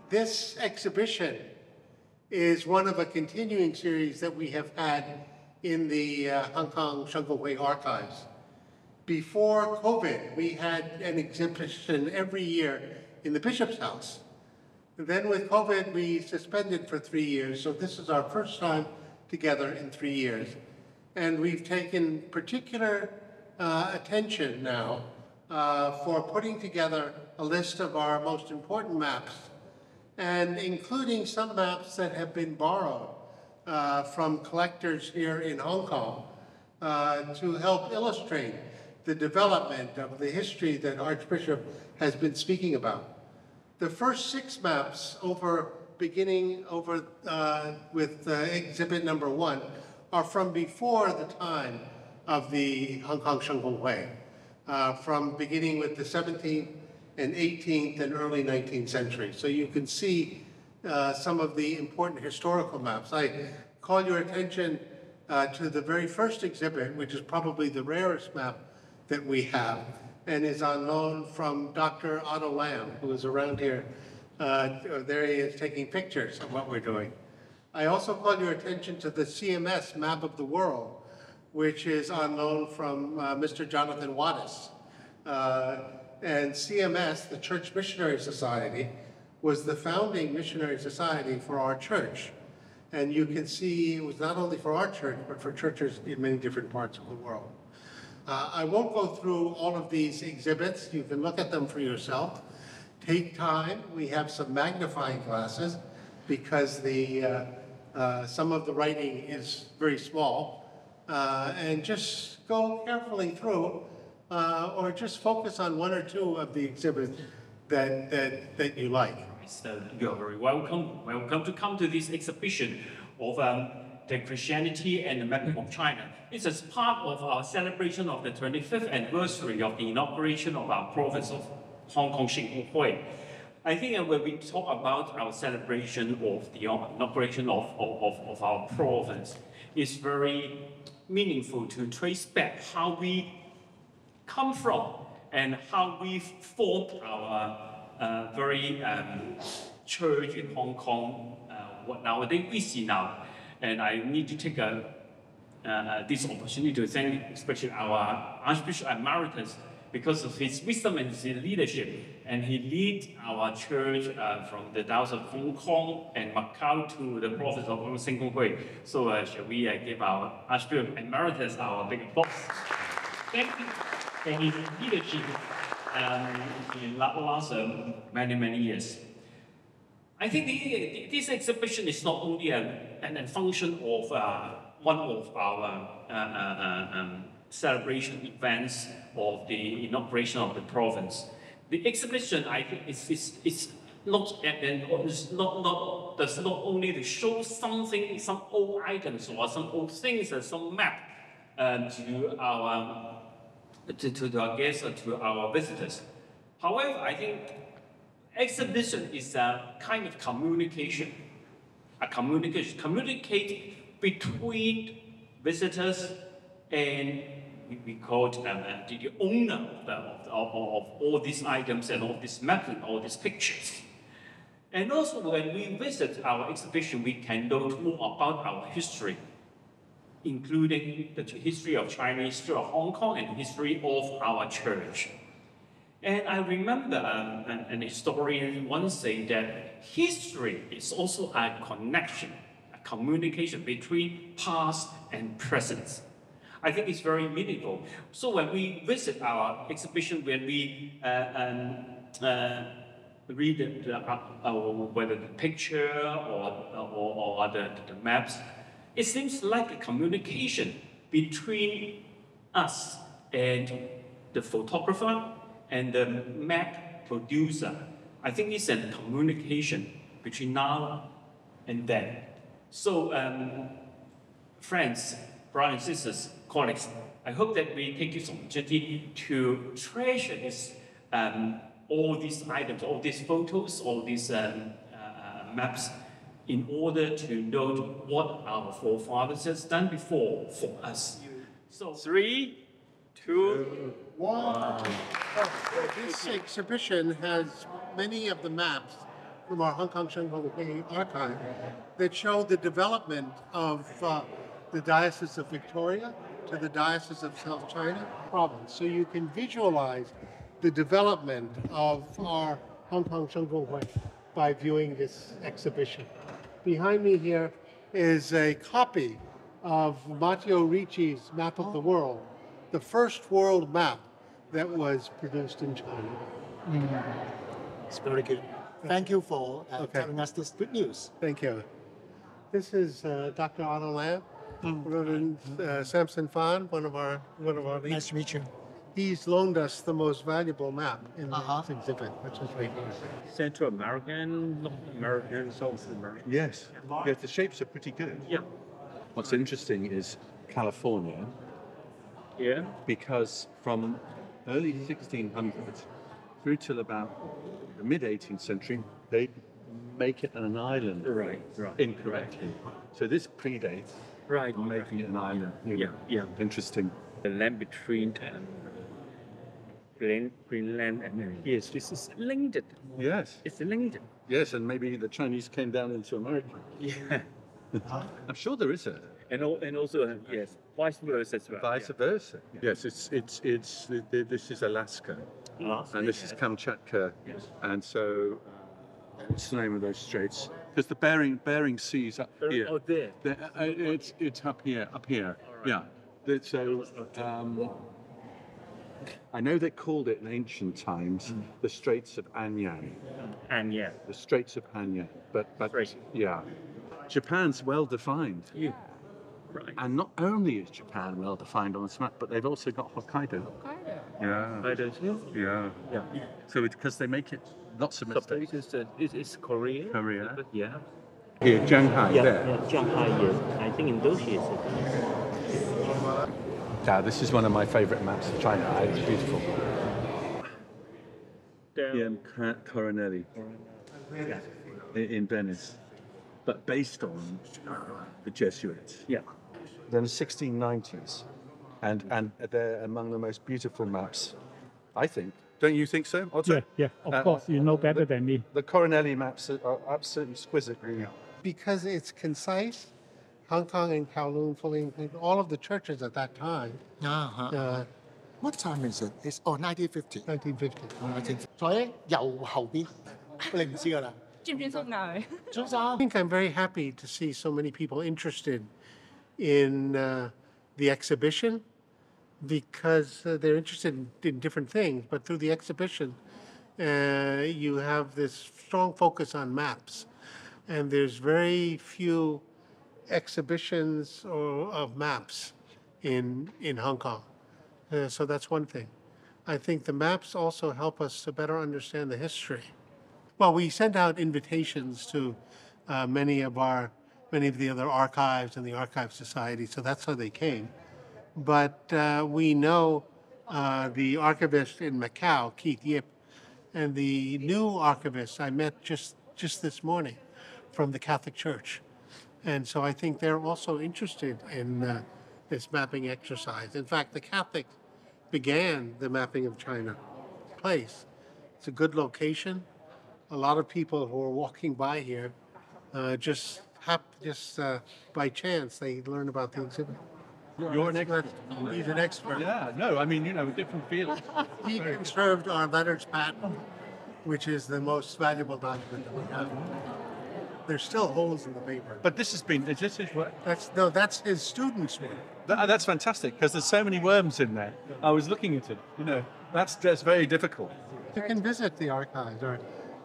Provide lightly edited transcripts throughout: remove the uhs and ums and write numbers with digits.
This exhibition is one of a continuing series that we have had in the Hong Kong Sheng Kung Hui archives. Before COVID, we had an exhibition every year in the Bishop's House. And then with COVID, we suspended for 3 years, so this is our first time together in 3 years. And we've taken particular attention now for putting together a list of our most important maps, and including some maps that have been borrowed from collectors here in Hong Kong to help illustrate the development of the history that Archbishop has been speaking about. The first 6 maps, beginning with exhibit number 1, are from before the time of the Hong Kong Sheng Kung Hui, from beginning with the 17th and 18th and early 19th century. So you can see some of the important historical maps. I call your attention to the very first exhibit, which is probably the rarest map that we have, and is on loan from Dr. Aude, who is around here. There he is taking pictures of what we're doing. I also call your attention to the CMS map of the world, which is on loan from Mr. Jonathan Wattis. And CMS, the Church Missionary Society, was the founding missionary society for our church. And you can see it was not only for our church, but for churches in many different parts of the world. I won't go through all of these exhibits. You can look at them for yourself. Take time. We have some magnifying glasses because some of the writing is very small. And just go carefully through or just focus on 1 or 2 of the exhibits that you like. You are very welcome. Welcome to come to this exhibition of the Christianity and the mapping of China. It's as part of our celebration of the 25th anniversary of the inauguration of our province of Hong Kong Sheng Kung Hui. I think when we talk about our celebration of the inauguration of our province, it's very meaningful to trace back how we come from and how we formed our very church in Hong Kong, what nowadays we see now. And I need to take this opportunity to thank especially our Archbishop Emeritus because of his wisdom and his leadership. And he leads our church from the Diocese of Hong Kong and Macau to the province of Sheng Kung Hui. So shall we give our Archbishop Emeritus our big applause. Thank you for his leadership in the last many years. I think this exhibition is not only a function of one of our celebration events of the inauguration of the province. The exhibition, I think, does not only to show something, some old items or some old things and some map to our guests or to our visitors. However, I think exhibition is a kind of communication. Communicate between visitors and we call it the owner of all these items and all these maps and all these pictures. And also when we visit our exhibition, we can know more about our history, including the history of China, history of Hong Kong, and history of our church. And I remember an historian once saying that history is also a connection, a communication between past and present. I think it's very meaningful. So when we visit our exhibition, when we read whether the picture or the maps, it seems like a communication between us and the photographer and the map producer. I think it's a communication between now and then. So, friends, brothers and sisters, colleagues, I hope that we take this opportunity to treasure this, all these items, all these photos, all these maps, in order to know what our forefathers has done before for us. So 3, 2, 1. This exhibition has many of the maps from our Hong Kong Shanghai archive that show the development of the Diocese of Victoria to the Diocese of South China province. So you can visualize the development of our Hong Kong Shanghai by viewing this exhibition. Behind me here is a copy of Matteo Ricci's Map of the World, the first world map that was produced in China. It's very good. Thank you for telling us this good news. Thank you. This is Dr. Aude Lam, Reverend Samson Fan, one of our leaders. Nice to meet you. He's loaned us the most valuable map in this exhibit, which is right here. Central American, North American, South American. Yes. Yes, the shapes are pretty good. Yeah. What's interesting is California, Yeah. because from early 1600s through till about the mid 18th century, they make it an island. Right. Incorrectly. So this predates Right. making it an island. Yeah. Interesting. The land between Greenland and yes, this is linked. Yes. It's linked. Yes, and maybe the Chinese came down into America. Yeah. I'm sure there is a And also yes, vice versa as well. vice versa. Yes, this is Alaska. And this is Kamchatka, and so what's the name of those straits? Because the Bering Sea's up here. Oh, there. It's up here. Yeah. So I know they called it in ancient times the Straits of Anyan. And yeah. The Straits of Anyan, but Right. yeah, Japan's well defined. Yeah. Right. And not only is Japan well defined on this map, but they've also got Hokkaido. Yeah. Yeah. Yeah. So because they make it lots of mistakes. It's Korea. Korea. Yeah. Here, Shanghai, there. Yeah, Shanghai, yes. I think in those years. Yeah, this is one of my favorite maps of China. It's beautiful. Coronelli in Venice, but based on the Jesuits. Yeah. They're in the 1690s, and they're among the most beautiful maps, I think. Don't you think so, Otto? Yeah, of course, you know better than me. The Coronelli maps are absolutely exquisite. Because it's concise, Hong Kong and Kowloon fully include all of the churches at that time, What time is it? It's 1950. 1950. 在右後邊，你唔知㗎啦。專唔專心㗎？中心 I think I'm very happy to see so many people interested in the exhibition because they're interested in different things. But through the exhibition, you have this strong focus on maps. And there's very few exhibitions of maps in Hong Kong. So that's one thing. I think the maps also help us to better understand the history. Well, we sent out invitations to many of the other archives and the Archive Society, so that's how they came. But we know the archivist in Macau, Keith Yip, and the new archivist I met just this morning from the Catholic Church. And so I think they're also interested in this mapping exercise. In fact, the Catholics began the mapping of China place. It's a good location. A lot of people who are walking by here just by chance, they learn about the exhibit. You're an expert. He's an expert. Yeah, no, I mean, different fields. He conserved our letters patent, which is the most valuable document that we have. There's still holes in the paper. But this is what? That's his students' work. That's fantastic, because there's so many worms in there. I was looking at it, that's very difficult. You can visit the archives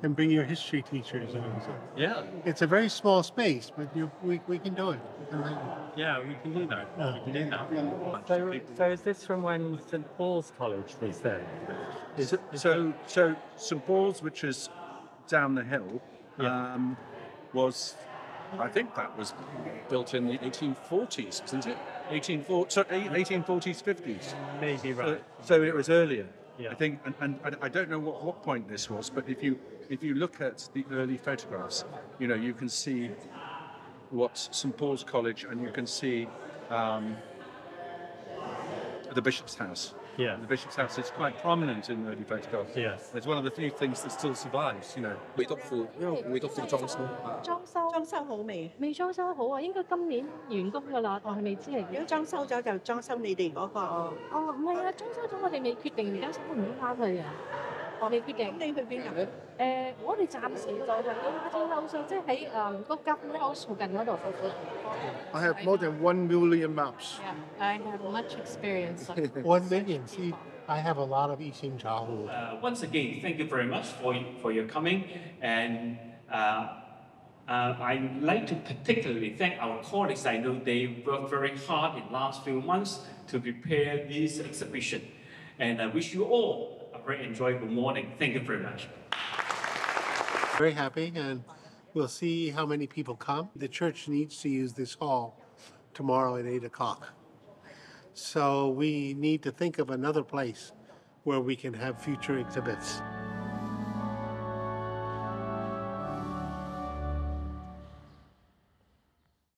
and bring your history teachers. Yeah. It's a very small space, but we can do it. Yeah, we can do that. We can do that. So is this from when St. Paul's College was there? So St. Paul's, which is down the hill, I think that was built in the 1840s, isn't it? 1840s, 50s. Maybe right. So it was earlier. Yeah. I think, and I don't know what point this was, but if you look at the early photographs, you can see what's St. Paul's College, and you can see the bishop's house. Yeah. The Bishop's House is quite prominent in early photographs. Yes. It's one of the few things that still survives, you know. 美督庫，因為美督庫裝修。裝修好未？未裝修好啊，應該今年完工㗎啦，我係未知嚟嘅。如果裝修咗就裝修你哋嗰個。哦，唔係啊，裝修咗我哋未決定，而家收唔收翻去啊？我未決定。咁你去邊啊？我哋暫時就喺Catheral House，即係喺個 Catheral House 附近嗰度。I have more than 1 million maps. Yeah, I have much experience. 1 million. See, I have a lot of 异性childhood. Once again, thank you very much for your coming, and I'd like to particularly thank our colleagues. I know they worked very hard in the last few months to prepare this exhibition, and I wish you all a very enjoyable morning. Thank you very much. Very happy, and we'll see how many people come. The church needs to use this hall tomorrow at 8 o'clock. So we need to think of another place where we can have future exhibits.